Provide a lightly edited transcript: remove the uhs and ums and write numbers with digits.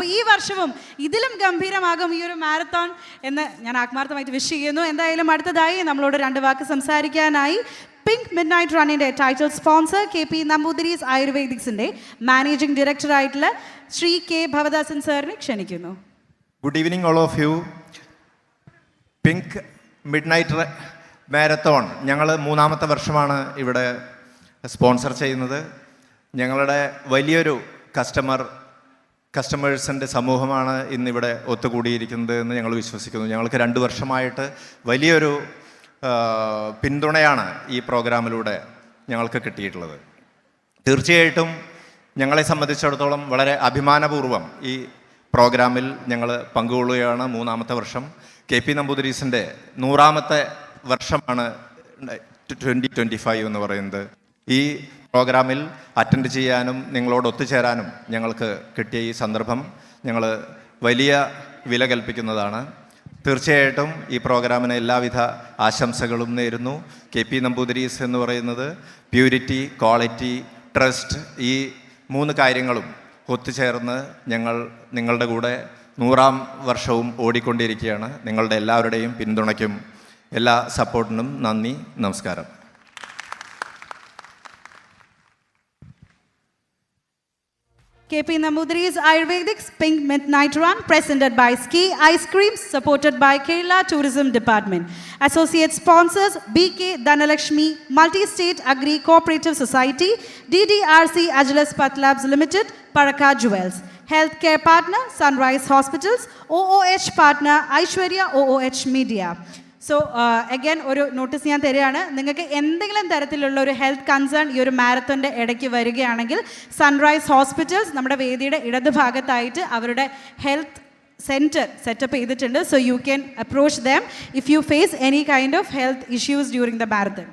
അപ്പോൾ ഈ വർഷവും ഇതിലും ഗംഭീരമാകും ഈ ഒരു മാരത്തോൺ എന്ന് ഞാൻ ആത്മാർത്ഥമായിട്ട് വിഷ് ചെയ്യുന്നു. എന്തായാലും അടുത്തതായി നമ്മളോട് 2 വാക്ക് സംസാരിക്കാനായി പിങ്ക് മിഡ് നൈറ്റ് റണ്ണിൻ്റെ ടൈറ്റിൽ സ്പോൺസർ KP നമ്പൂതിരീസ് ആയുർവേദിക്സിൻ്റെ മാനേജിംഗ് ഡയറക്ടറായിട്ടുള്ള ശ്രീ K ഭവദാസൻ സാറിനെ ക്ഷണിക്കുന്നു. Good evening all of you. Pink midnight marathon ഞങ്ങൾ 3ാമത്തെ വർഷമാണ് ഇവിടെ സ്പോൺസർ ചെയ്യുന്നത്. ഞങ്ങളുടെ വലിയൊരു കസ്റ്റമേഴ്സിൻ്റെ സമൂഹമാണ് ഇന്നിവിടെ ഒത്തുകൂടിയിരിക്കുന്നത് എന്ന് ഞങ്ങൾ വിശ്വസിക്കുന്നു. ഞങ്ങൾക്ക് 2 വർഷമായിട്ട് വലിയൊരു പിന്തുണയാണ് ഈ പ്രോഗ്രാമിലൂടെ ഞങ്ങൾക്ക് കിട്ടിയിട്ടുള്ളത്. തീർച്ചയായിട്ടും ഞങ്ങളെ സംബന്ധിച്ചിടത്തോളം വളരെ അഭിമാനപൂർവ്വം ഈ പ്രോഗ്രാമിൽ ഞങ്ങൾ പങ്കുകൊള്ളുകയാണ്. 3ാമത്തെ വർഷം KP നമ്പൂതിരീസിൻ്റെ 100ാമത്തെ വർഷമാണ് 2025 എന്ന് പറയുന്നത്. ഈ പ്രോഗ്രാമിൽ അറ്റൻഡ് ചെയ്യാനും നിങ്ങളോട് ഒത്തുചേരാനും ഞങ്ങൾക്ക് കിട്ടിയ ഈ സന്ദർഭം ഞങ്ങൾ വലിയ വില കൽപ്പിക്കുന്നതാണ്. തീർച്ചയായിട്ടും ഈ പ്രോഗ്രാമിന് എല്ലാവിധ ആശംസകളും നേരുന്നു. KP നമ്പൂതിരീസ് എന്ന് പറയുന്നത് പ്യൂരിറ്റി, ക്വാളിറ്റി, ട്രസ്റ്റ്, ഈ 3 കാര്യങ്ങളും ഒത്തുചേർന്ന് ഞങ്ങൾ നിങ്ങളുടെ കൂടെ 100ാം വർഷവും ഓടിക്കൊണ്ടിരിക്കുകയാണ്. നിങ്ങളുടെ എല്ലാവരുടെയും പിന്തുണയ്ക്കും എല്ലാ സപ്പോർട്ടിനും നന്ദി, നമസ്കാരം. KP Nambudiri's Ayurvedics Pink Midnight Run, presented by Ski Ice Creams, supported by Kerala Tourism Department. Associate sponsors BK Dhanalakshmi, Multi-State Agri Cooperative Society, DDRC Agilis Pathlabs Limited, Paraka Jewels. Healthcare partner Sunrise Hospitals, OOH partner Aishwarya OOH Media. So again ഒരു notice ഞാൻ തരികയാണ്. നിങ്ങൾക്ക് എന്തെങ്കിലും തരത്തിലുള്ള ഒരു health concern ഈ ഒരു മാരത്തോൻ്റെ ഇടയ്ക്ക് വരികയാണെങ്കിൽ സൺറൈസ് ഹോസ്പിറ്റൽസ് നമ്മുടെ വേദിയുടെ ഇടതുഭാഗത്തായിട്ട് അവരുടെ ഹെൽത്ത് സെൻറ്റർ സെറ്റപ്പ് ചെയ്തിട്ടുണ്ട്. So you can approach them if you face any kind of health issues during the marathon.